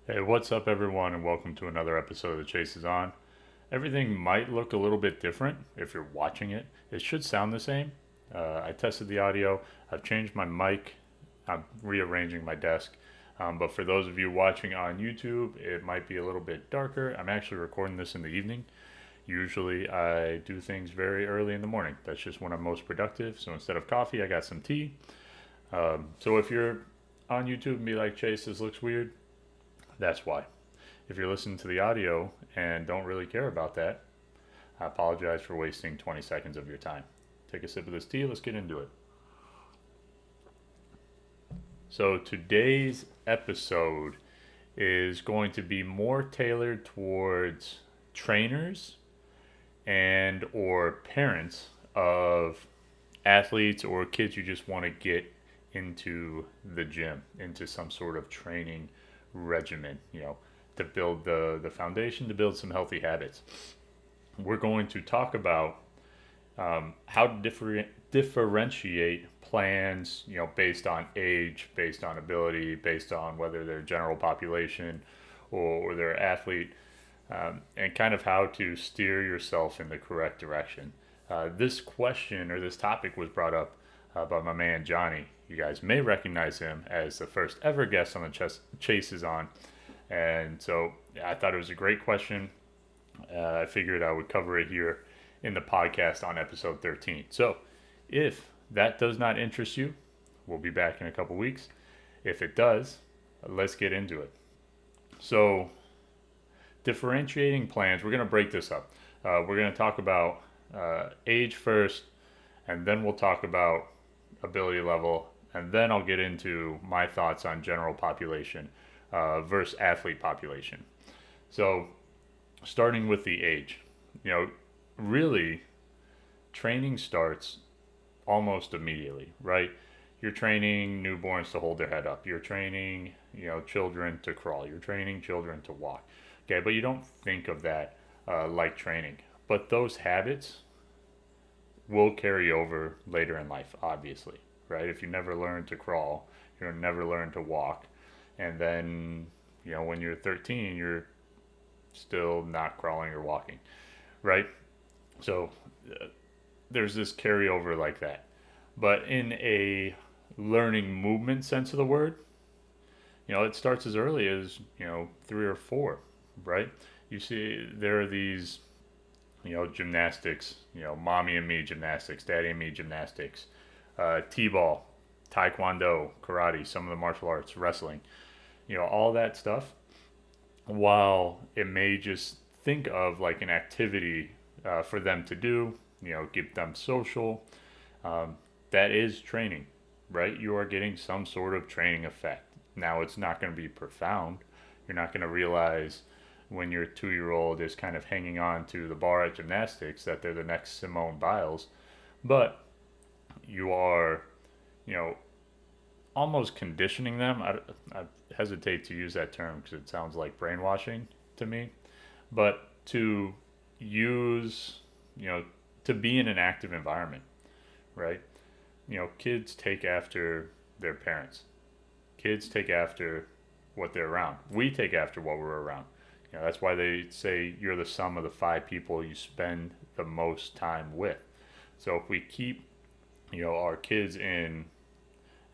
Hey, what's up, everyone, and welcome to another episode of The Chase is On. Everything might look a little bit different if you're watching it. It should sound the same. I tested the audio, I've changed my mic, I'm rearranging my desk. But for those of you watching on YouTube, it might be a little bit darker. I'm actually recording this in the evening. Usually, I do things very early in the morning. That's just when I'm most productive. So instead of coffee, I got some tea. So if you're on YouTube and be like, Chase, this looks weird, that's why. If you're listening to the audio and don't really care about that, I apologize for wasting 20 seconds of your time. Take a sip of this tea, let's get into it. So, today's episode is going to be more tailored towards trainers and or parents of athletes or kids you just want to get into the gym, into some sort of training regimen, to build the foundation, to build some healthy habits. We're going to talk about how to differentiate plans, based on age, based on ability, based on whether they're general population or they're athlete, and kind of how to steer yourself in the correct direction. This question or this topic was brought up by my man Johnny. You guys may recognize him as the first ever guest on the Chase is On. And so I thought it was a great question. I figured I would cover it here in the podcast on episode 13. So if that does not interest you, we'll be back in a couple weeks. If it does, let's get into it. So, differentiating plans, we're going to break this up. We're going to talk about age first, and then we'll talk about ability level, and then I'll get into my thoughts on general population versus athlete population. So, starting with the age, really, training starts almost immediately, right? You're training newborns to hold their head up. You're training, children to crawl. You're training children to walk. Okay, but you don't think of that like training. But those habits will carry over later in life, obviously, right? If you never learn to crawl, you'll never learn to walk. And then, when you're 13, you're still not crawling or walking, right? So there's this carryover like that. But in a learning movement sense of the word, it starts as early as, 3 or 4, right? You see, there are these, gymnastics, mommy and me gymnastics, daddy and me gymnastics, t-ball, taekwondo, karate, some of the martial arts, wrestling, all that stuff. While it may just think of like an activity for them to do, give them social, um, that is training, right? You are getting some sort of training effect. Now, it's not going to be profound. You're not going to realize when your 2 year old is kind of hanging on to the bar at gymnastics that they're the next Simone Biles, but you are, you know, almost conditioning them. I hesitate to use that term because it sounds like brainwashing to me, but to use, to be in an active environment, right? Kids take after their parents. Kids take after what they're around. We take after what we're around. That's why they say you're the sum of the 5 people you spend the most time with. So if we keep, our kids in,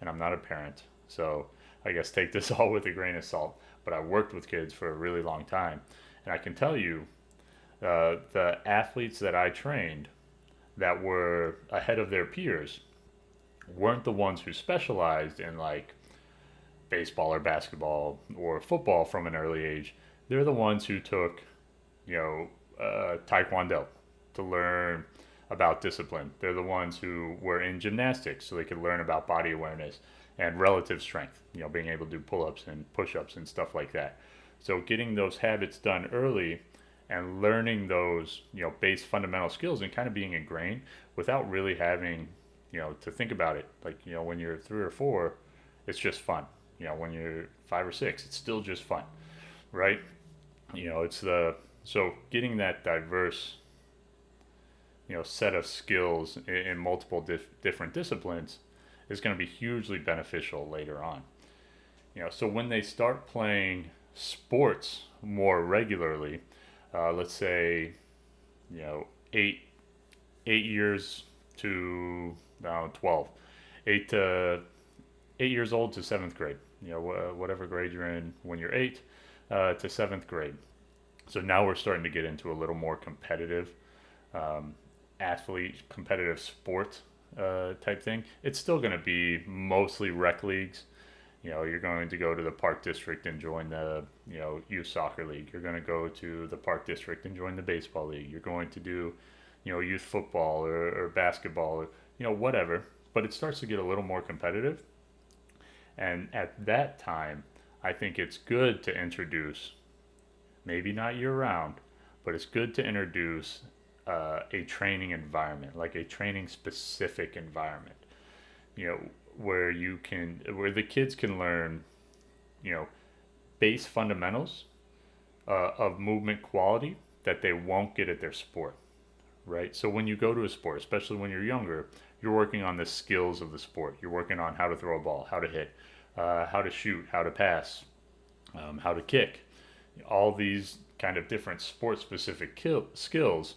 and I'm not a parent, so I guess take this all with a grain of salt, but I worked with kids for a really long time. And I can tell you, the athletes that I trained that were ahead of their peers weren't the ones who specialized in like baseball or basketball or football from an early age. They're the ones who took, taekwondo to learn about discipline. They're the ones who were in gymnastics so they could learn about body awareness and relative strength, being able to do pull ups and push ups and stuff like that. So getting those habits done early and learning those, base fundamental skills and kind of being ingrained without really having, to think about it. Like, when you're 3 or 4, it's just fun. When you're 5 or 6, it's still just fun, right? So getting that diverse, set of skills in multiple different disciplines is going to be hugely beneficial later on. So when they start playing sports more regularly, let's say, you know, 8 years to 12, 8 years old to seventh grade. Whatever grade you're in when you're 8 to seventh grade. So now we're starting to get into a little more competitive um, competitive sport type thing. It's still going to be mostly rec leagues. You're going to go to the park district and join the youth soccer league. You're going to go to the park district and join the baseball league. You're going to do youth football or basketball or whatever. But it starts to get a little more competitive, and at that time, I think it's good to introduce, maybe not year round, but it's good to introduce a training environment, like a training specific environment, you know, where the kids can learn, you know, base fundamentals of movement quality that they won't get at their sport, right? So when you go to a sport, especially when you're younger, you're working on the skills of the sport. You're working on how to throw a ball, how to hit, how to shoot, how to pass, how to kick, all these kind of different sport specific skills,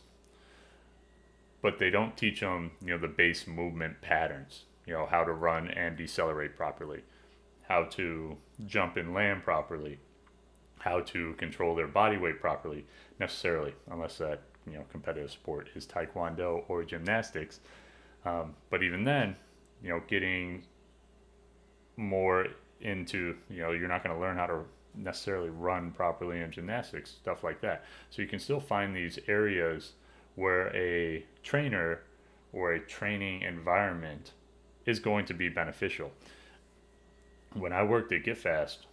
but they don't teach them, the base movement patterns, how to run and decelerate properly, how to jump and land properly, how to control their body weight properly, necessarily, unless that, competitive sport is taekwondo or gymnastics. But even then, getting more into, you're not going to learn how to necessarily run properly in gymnastics, stuff like that. So you can still find these areas where a trainer or a training environment is going to be beneficial. When I worked at Get Fast,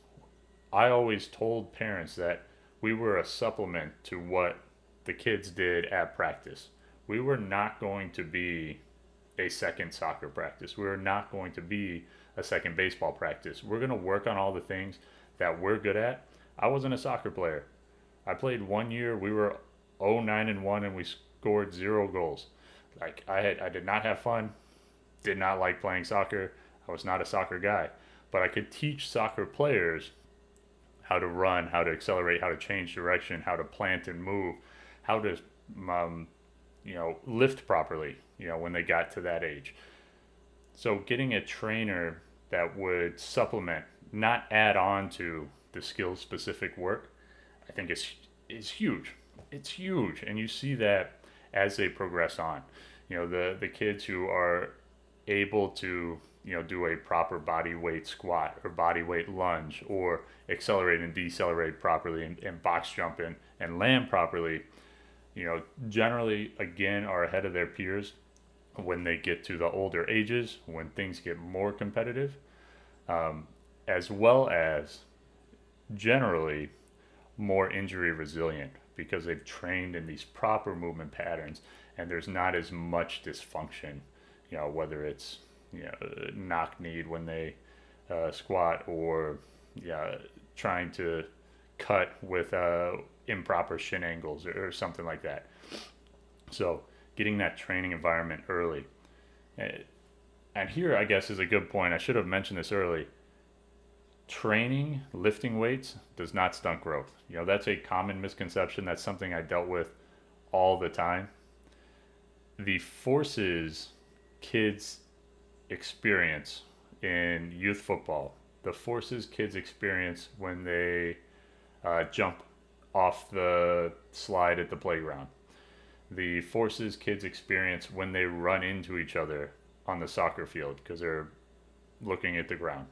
I always told parents that we were a supplement to what the kids did at practice. We were not going to be a second soccer practice. We were not going to be a second baseball practice. We're going to work on all the things that we're good at. I wasn't a soccer player. I played 1 year. We were 0-9-1 and we scored 0 goals. Like I did not have fun. Did not like playing soccer. I was not a soccer guy, but I could teach soccer players how to run, how to accelerate, how to change direction, how to plant and move, how to lift properly, when they got to that age. So getting a trainer that would supplement, not add on to the skill specific work, I think is huge. It's huge, and you see that as they progress on. The kids who are able to do a proper body weight squat or body weight lunge or accelerate and decelerate properly and box jump and land properly, generally again are ahead of their peers when they get to the older ages, when things get more competitive, as well as generally more injury resilient because they've trained in these proper movement patterns and there's not as much dysfunction, whether it's knock kneed when they squat or trying to cut with improper shin angles or something like that. So getting that training environment early. And here, I guess, is a good point. I should have mentioned this early. Training, lifting weights, does not stunt growth. That's a common misconception. That's something I dealt with all the time. The forces kids experience in youth football, the forces kids experience when they jump off the slide at the playground, the forces kids experience when they run into each other on the soccer field because they're looking at the ground.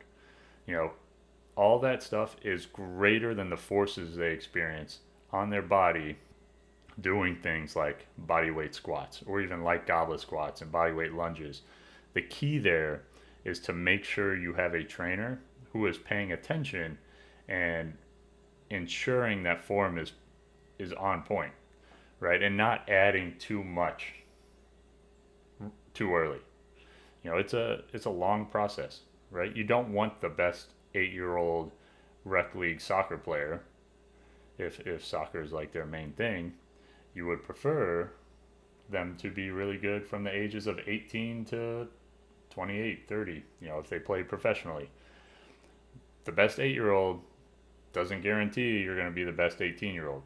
All that stuff is greater than the forces they experience on their body doing things like body weight squats or even light goblet squats and body weight lunges. The key there is to make sure you have a trainer who is paying attention and ensuring that form is on point, right? And not adding too much too early. It's a long process, right? You don't want the best 8-year-old rec league soccer player if soccer is like their main thing. You would prefer them to be really good from the ages of 18 to 28, 30, if they play professionally. The best 8-year-old doesn't guarantee you're going to be the best 18-year-old,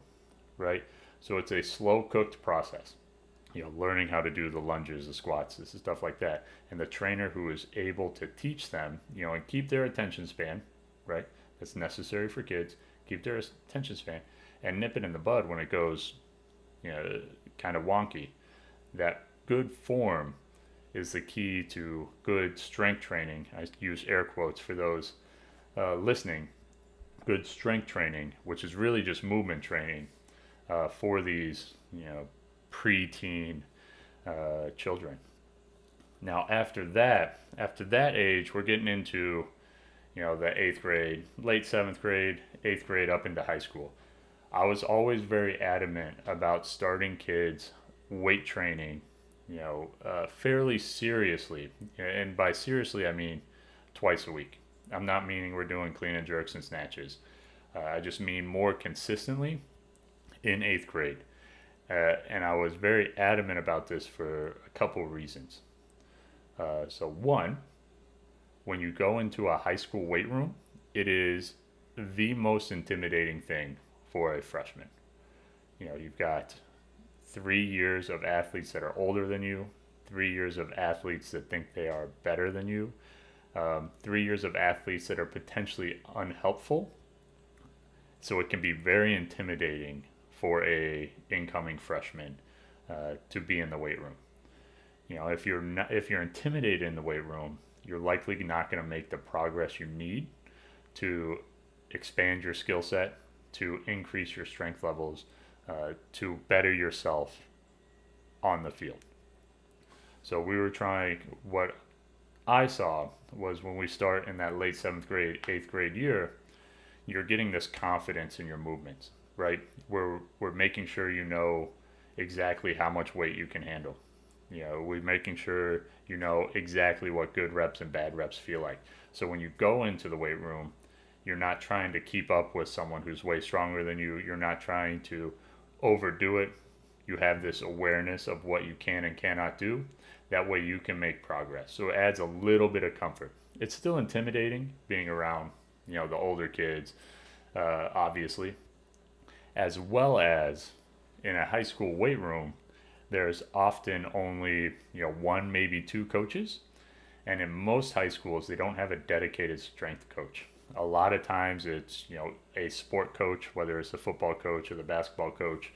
right? So it's a slow cooked process. Learning how to do the lunges, the squats, this is stuff like that. And the trainer who is able to teach them, and keep their attention span, right? That's necessary for kids. Keep their attention span and nip it in the bud when it goes, kind of wonky. That good form is the key to good strength training. I use air quotes for those listening. Good strength training, which is really just movement training for these, preteen children. Now, after that age, we're getting into, the eighth grade, late seventh grade, eighth grade, up into high school. I was always very adamant about starting kids weight training, fairly seriously. And by seriously, I mean twice a week. I'm not meaning we're doing clean and jerks and snatches. I just mean more consistently in eighth grade. And I was very adamant about this for a couple reasons. So, one, when you go into a high school weight room, it is the most intimidating thing for a freshman. You've got 3 years of athletes that are older than you, 3 years of athletes that think they are better than you, 3 years of athletes that are potentially unhelpful. So it can be very intimidating for a incoming freshman to be in the weight room. If you're intimidated in the weight room, you're likely not going to make the progress you need to expand your skill set, to increase your strength levels, to better yourself on the field. So we were trying, what I saw was when we start in that late seventh grade, eighth grade year, you're getting this confidence in your movements, right? We're making sure you know exactly how much weight you can handle. We're making sure you know exactly what good reps and bad reps feel like. So when you go into the weight room, you're not trying to keep up with someone who's way stronger than you. You're not trying to overdo it. You have this awareness of what you can and cannot do. That way you can make progress. So it adds a little bit of comfort. It's still intimidating being around, the older kids, obviously, as well as in a high school weight room, there's often only, one, maybe two coaches. And in most high schools, they don't have a dedicated strength coach. A lot of times it's, a sport coach, whether it's the football coach or the basketball coach,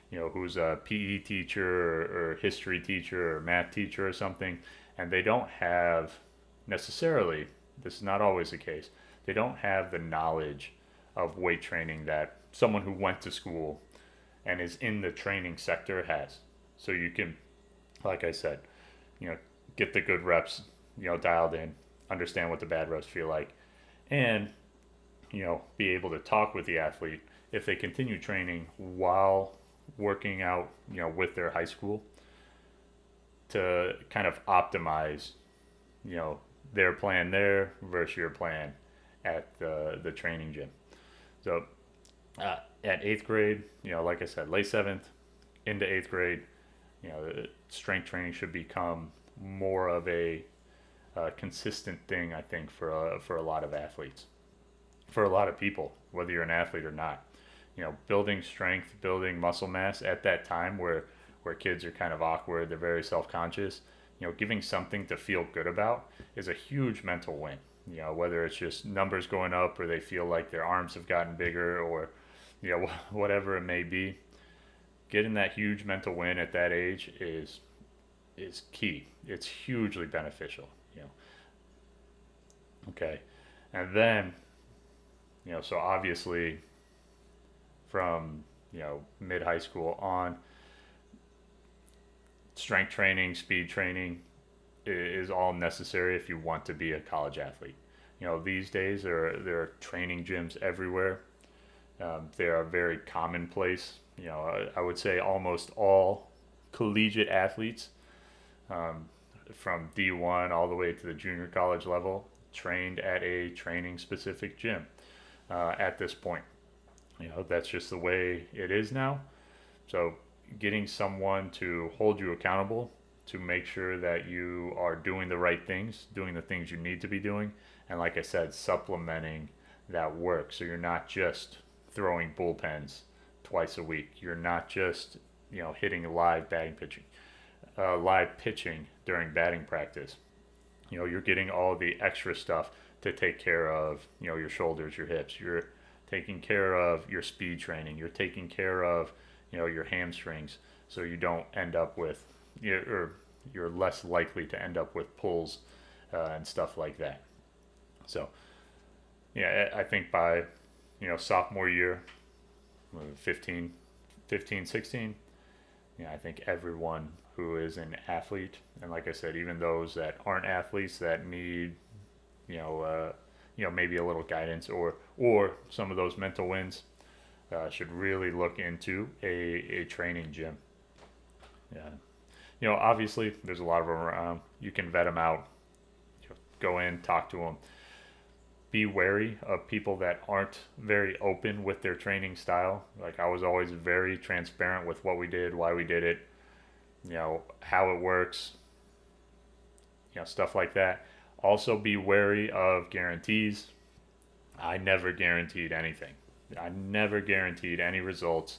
who's a PE teacher or history teacher or math teacher or something. And they don't have necessarily, this is not always the case, they don't have the knowledge of weight training that someone who went to school and is in the training sector has. So you can, like I said, get the good reps, dialed in, understand what the bad reps feel like, and, be able to talk with the athlete if they continue training while working out, with their high school, to kind of optimize, their plan there versus your plan at the training gym. So at eighth grade, like I said, late seventh into eighth grade, strength training should become more of a consistent thing, I think, for a lot of athletes, for a lot of people, whether you're an athlete or not. Building strength, building muscle mass at that time where kids are kind of awkward, they're very self-conscious, giving something to feel good about is a huge mental win. Whether it's just numbers going up or they feel like their arms have gotten bigger or, whatever it may be. Getting that huge mental win at that age is key. It's hugely beneficial. Okay, and then, so obviously from mid high school on, strength training, speed training is all necessary if you want to be a college athlete. These days there are training gyms everywhere. They are very commonplace. I would say almost all collegiate athletes, from D1 all the way to the junior college level, trained at a training specific gym at this point. That's just the way it is now. So getting someone to hold you accountable, to make sure that you are doing the right things, doing the things you need to be doing, and like I said, supplementing that work. So you're not just throwing bullpens twice a week. You're not just hitting live pitching during batting practice. You're getting all the extra stuff to take care of your shoulders, your hips. You're taking care of your speed training. You're taking care of your hamstrings, so you don't end up with or you're less likely to end up with pulls and stuff like that. So yeah, I think by sophomore year, 15, 15, 16, I think everyone who is an athlete, and like I said, even those that aren't athletes that need maybe a little guidance or some of those mental wins, should really look into a training gym. Yeah, obviously there's a lot of them around. You can vet them out. Go in, talk to them. Be wary of people that aren't very open with their training style. Like, I was always very transparent with what we did, why we did it, how it works, stuff like that. Also, be wary of guarantees. I never guaranteed anything. I never guaranteed any results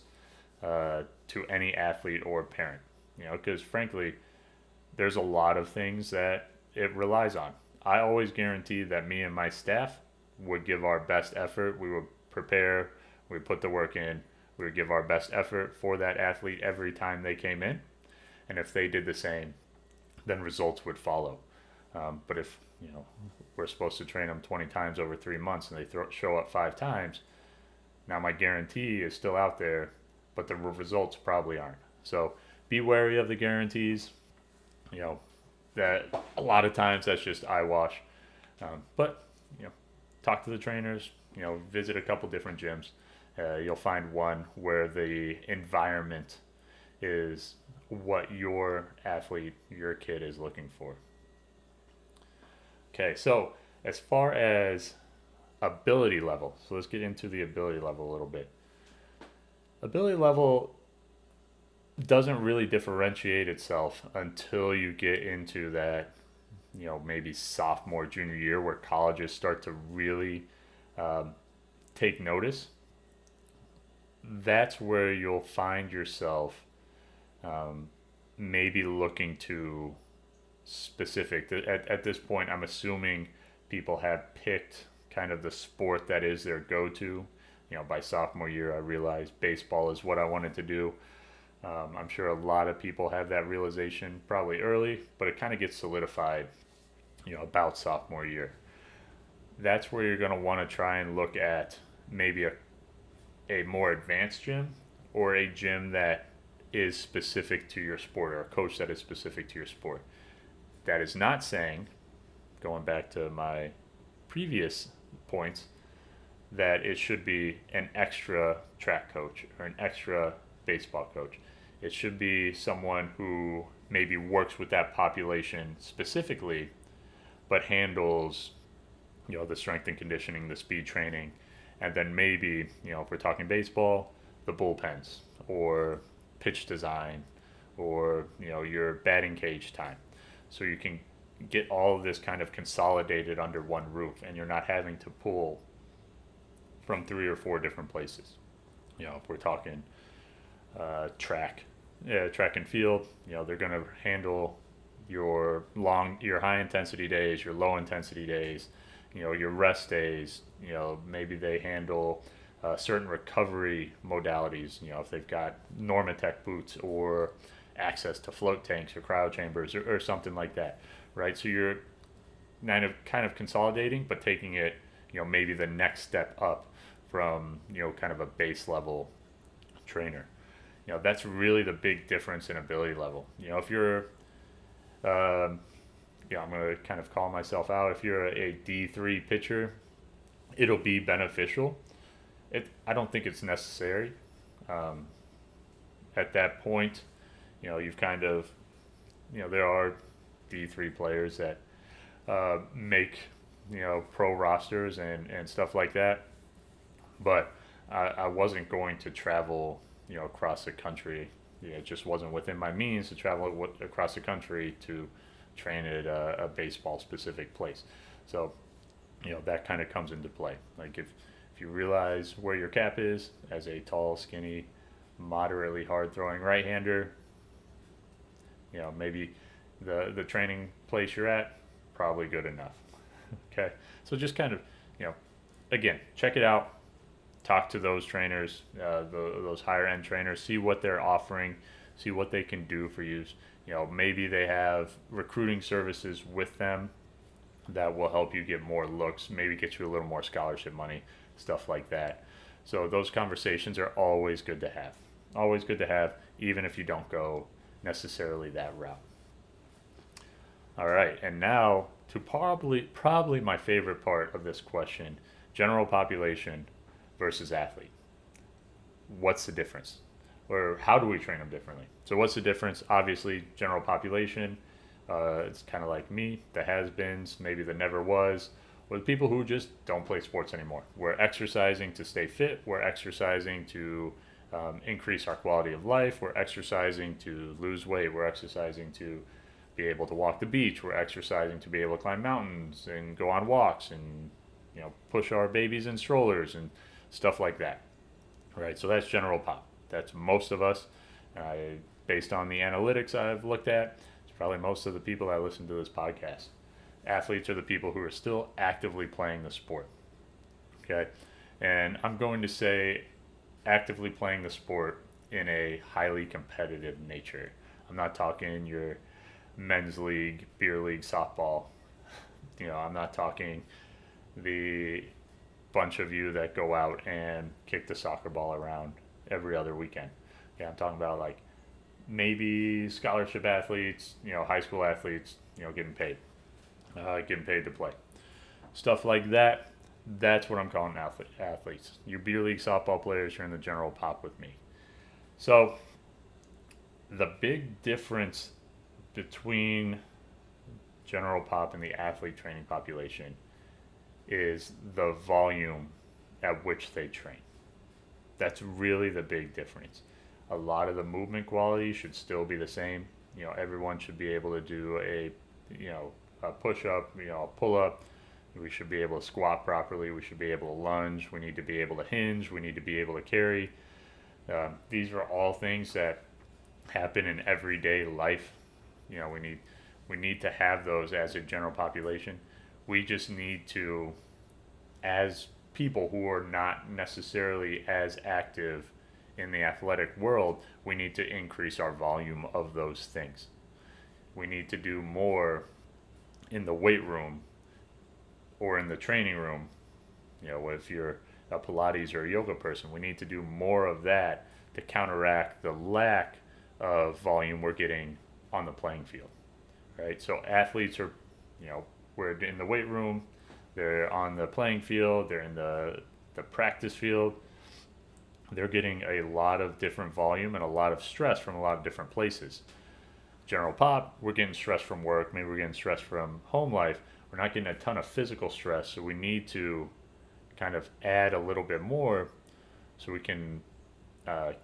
to any athlete or parent, because frankly, there's a lot of things that it relies on. I always guaranteed that me and my staff would give our best effort. We would prepare, we would put the work in, we would give our best effort for that athlete every time they came in. And if they did the same, then results would follow. But if we're supposed to train them 20 times over 3 months and they show up 5 times, now my guarantee is still out there, but the results probably aren't. So be wary of the guarantees. That a lot of times that's just eyewash. But talk to the trainers. Visit a couple different gyms. You'll find one where the environment is what your athlete, your kid is looking for. Okay, so as far as ability level, so let's get into the ability level a little bit. Ability level doesn't really differentiate itself until you get into that, maybe sophomore, junior year, where colleges start to really take notice. That's where you'll find yourself maybe looking to specific. At this point, I'm assuming people have picked kind of the sport that is their go-to. By sophomore year, I realized baseball is what I wanted to do. I'm sure a lot of people have that realization probably early, but it kind of gets solidified, about sophomore year. That's where you're going to want to try and look at maybe a more advanced gym, or a gym that is specific to your sport, or a coach that is specific to your sport. That is not saying, going back to my previous points, that it should be an extra track coach or an extra baseball coach. It should be someone who maybe works with that population specifically, but handles, the strength and conditioning, the speed training, and then maybe, if we're talking baseball, the bullpens, or pitch design, or, your batting cage time. So you can get all of this kind of consolidated under one roof, and you're not having to pull from 3 or 4 different places. If we're talking track and field, they're going to handle your high intensity days, your low intensity days, your rest days. Maybe they handle certain recovery modalities. If they've got Normatec boots, or access to float tanks or cryo chambers, or something like that, right? So you're kind of consolidating, but taking it, maybe the next step up from, kind of a base level trainer. That's really the big difference in ability level. If you're, I'm going to kind of call myself out. If you're a D3 pitcher, it'll be beneficial. I don't think it's necessary. At that point, you've kind of, there are D3 players that make, pro rosters and stuff like that. But I wasn't going to travel, across the country. It just wasn't within my means to travel across the country to train at a baseball specific place. So that kind of comes into play. Like if you realize where your cap is as a tall, skinny, moderately hard throwing right-hander, maybe the training place you're at, probably good enough. Okay, so just kind of, again, check it out. Talk to those trainers, those higher end trainers, see what they're offering, see what they can do for you. Maybe they have recruiting services with them that will help you get more looks, maybe get you a little more scholarship money, stuff like that. So those conversations are always good to have. Always good to have, even if you don't go necessarily that route. All right, and now to probably my favorite part of this question: general population versus athlete. What's the difference? Or how do we train them differently? So what's the difference? Obviously, general population, it's kind of like me, the has-beens, maybe the never was, or the people who just don't play sports anymore. We're exercising to stay fit. We're exercising to increase our quality of life. We're exercising to lose weight. We're exercising to be able to walk the beach. We're exercising to be able to climb mountains and go on walks and push our babies in strollers and stuff like that. Right. So that's general pop. That's most of us. Based on the analytics I've looked at, it's probably most of the people that listen to this podcast. Athletes are the people who are still actively playing the sport. Okay. And I'm going to say actively playing the sport in a highly competitive nature. I'm not talking your men's league, beer league, softball. I'm not talking the bunch of you that go out and kick the soccer ball around every other weekend. Yeah, I'm talking about like maybe scholarship athletes, high school athletes, getting paid to play. Stuff like that. That's what I'm calling athletes. You beer league softball players, you're in the general pop with me. So the big difference between general pop and the athlete training population is the volume at which they train. That's really the big difference. A lot of the movement quality should still be the same. Everyone should be able to do a push up, a pull up. We should be able to squat properly. We should be able to lunge. We need to be able to hinge. We need to be able to carry. These are all things that happen in everyday life. We need to have those as a general population. We just need to, as people who are not necessarily as active in the athletic world, we need to increase our volume of those things. We need to do more in the weight room or in the training room. If you're a Pilates or a yoga person, we need to do more of that to counteract the lack of volume we're getting on the playing field. Right? So athletes are, we're in the weight room, they're on the playing field, they're in the practice field. They're getting a lot of different volume and a lot of stress from a lot of different places. General pop, we're getting stress from work, maybe we're getting stress from home life. We're not getting a ton of physical stress, so we need to kind of add a little bit more so we can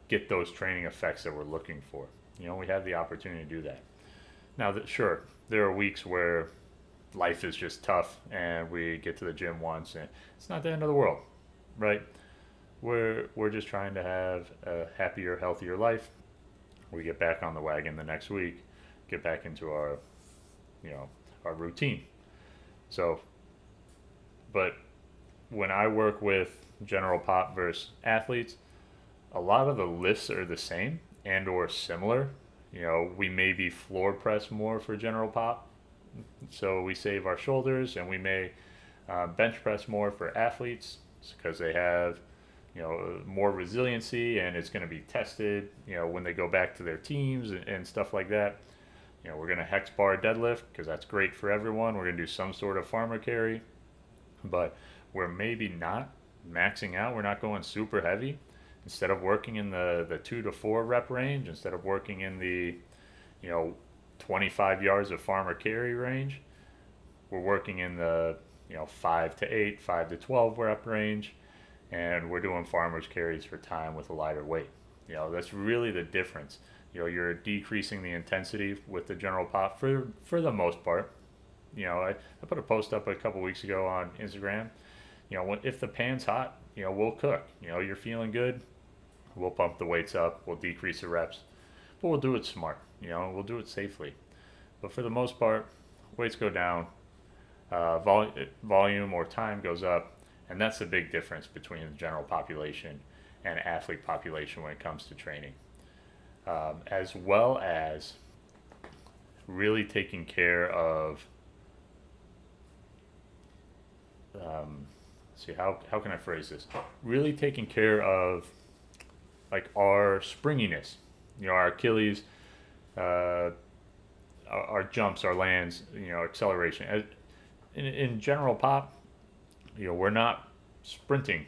get those training effects that we're looking for. We have the opportunity to do that. Now, sure, there are weeks where life is just tough and we get to the gym once and it's not the end of the world, right? We're just trying to have a happier, healthier life. We get back on the wagon the next week, get back into our routine. So, but when I work with general pop versus athletes, a lot of the lifts are the same and or similar. We maybe floor press more for general pop, so we save our shoulders, and we may bench press more for athletes because they have more resiliency, and it's going to be tested when they go back to their teams and stuff like that. We're going to hex bar deadlift because that's great for everyone. We're going to do some sort of farmer carry, but we're maybe not maxing out. We're not going super heavy. Instead of working in the 2 to 4 rep range, instead of working in the 25 yards of farmer carry range, we're working in the 5 to 8, 5 to 12 rep range, and we're doing farmers carries for time with a lighter weight. That's really the difference. You're decreasing the intensity with the general pop for the most part. I put a post up a couple weeks ago on Instagram. If the pan's hot, we'll cook. You're feeling good, we'll bump the weights up, we'll decrease the reps, but we'll do it smart. We'll do it safely. But for the most part, weights go down, volume or time goes up, and that's the big difference between the general population and athlete population when it comes to training. As well as really taking care of, how can I phrase this? Really taking care of like our springiness, our Achilles, our jumps, our lands, acceleration. In general pop, we're not sprinting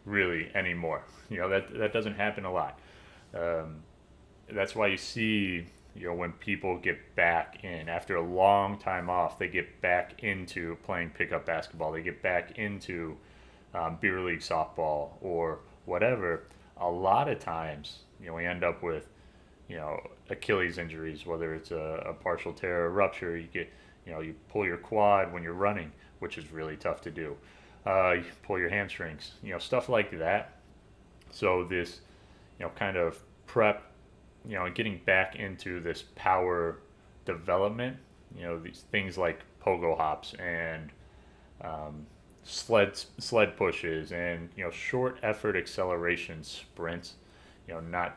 really anymore. That doesn't happen a lot. That's why you see, when people get back in after a long time off, they get back into playing pickup basketball. They get back into beer league softball or whatever. A lot of times, we end up with, Achilles injuries, whether it's a partial tear or rupture. You get, you pull your quad when you're running, which is really tough to do. You pull your hamstrings, stuff like that. So this, kind of prep, getting back into this power development, these things like pogo hops and sled pushes and short effort acceleration sprints, not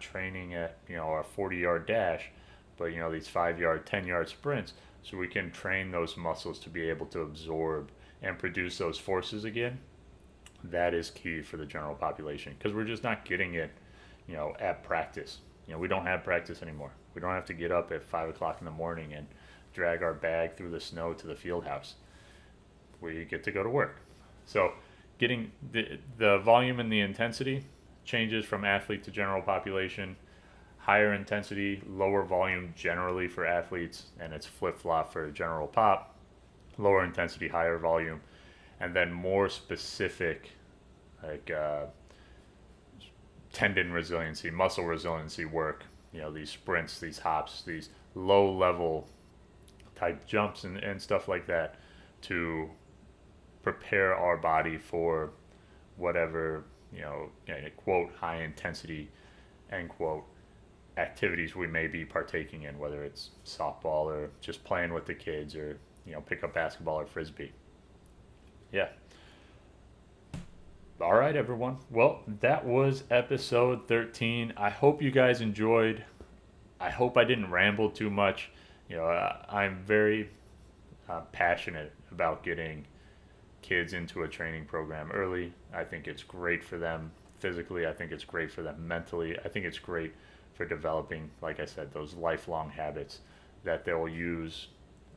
training at our 40-yard dash, but these 5-yard, 10-yard sprints, so we can train those muscles to be able to absorb and produce those forces again. That is key for the general population, because we're just not getting it at practice. We don't have practice anymore. We don't have to get up at 5 o'clock in the morning and drag our bag through the snow to the field house. We get to go to work. So getting the volume and the intensity changes from athlete to general population. Higher intensity, lower volume generally for athletes, and it's flip-flop for general pop. Lower intensity, higher volume, and then more specific, like tendon resiliency, muscle resiliency work. These sprints, these hops, these low-level type jumps and stuff like that to prepare our body for whatever, quote, high intensity, end quote, activities we may be partaking in, whether it's softball or just playing with the kids or, pick up basketball or frisbee. Yeah. All right, everyone. Well, that was episode 13. I hope you guys enjoyed. I hope I didn't ramble too much. I'm very passionate about getting kids into a training program early. I think it's great for them physically. I think it's great for them mentally. I think it's great for developing, like I said, those lifelong habits that they'll use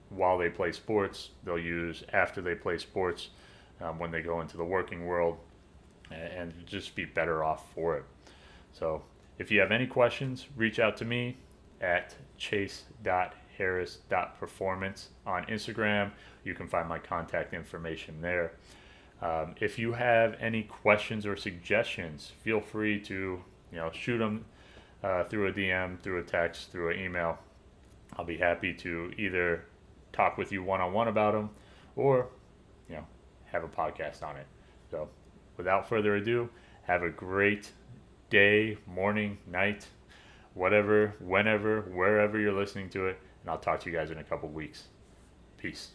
while they play sports, they'll use after they play sports, when they go into the working world, and just be better off for it. So if you have any questions, reach out to me at chase.harris.performance on Instagram. You can find my contact information there. If you have any questions or suggestions, feel free to shoot them through a DM, through a text, through an email. I'll be happy to either talk with you one-on-one about them or have a podcast on it. So without further ado, have a great day, morning, night, whatever, whenever, wherever you're listening to it, and I'll talk to you guys in a couple weeks. Peace.